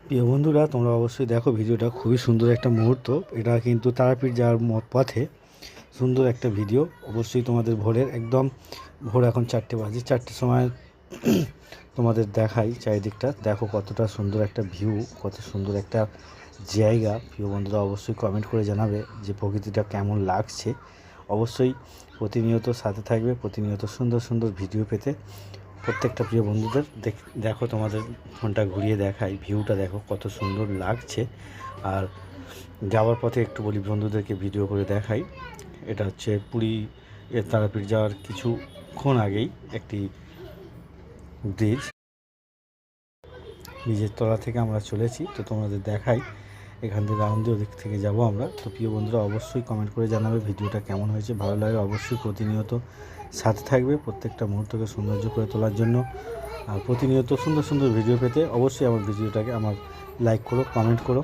প্রিয় বন্ধুরা, তোমরা অবশ্যই দেখো ভিডিওটা, খুবই সুন্দর একটা মুহূর্ত। এটা কিন্তু তারাপীঠ যাওয়ার পথে সুন্দর একটা ভিডিও। অবশ্যই তোমাদের ভোরের একদম ভোর, এখন 4টে বাজে, 4টের সময় তোমাদের দেখাই চারিদিকটা। দেখো কতটা সুন্দর একটা ভিউ, কত সুন্দর একটা জায়গা। প্রিয় বন্ধুরা অবশ্যই কমেন্ট করে জানাবে যে প্রকৃতিটা কেমন লাগছে। অবশ্যই প্রতিনিয়ত সাথে থাকবে, প্রতিনিয়ত সুন্দর সুন্দর ভিডিও পেতে প্রত্যেকটা প্রিয় বন্ধুদের দেখো, তোমাদের ফোনটা ঘুরিয়ে দেখাই, ভিউটা দেখো কত সুন্দর লাগছে। আর যাওয়ার পথে একটু বলি বন্ধুদেরকে ভিডিও করে দেখাই। এটা হচ্ছে পুরী তারাপীঠ যাওয়ার কিছুক্ষণ আগেই একটি ব্রিজের তলা থেকে আমরা চলেছি। তো তোমাদের দেখাই, এখান থেকে রাউন্ড দিক থেকে যাব আমরা। তো প্রিয় বন্ধুরা অবশ্যই কমেন্ট করে জানাবে ভিডিওটা কেমন হয়েছে। ভালো লাগে অবশ্যই প্রতিনিয়ত সাথে থাকবে প্রত্যেকটা মুহূর্তকে সৌন্দর্য করে তোলার জন্য। আর প্রতিনিয়ত সুন্দর সুন্দর ভিডিও পেতে অবশ্যই আমার ভিডিওটাকে লাইক করো, কমেন্ট করো।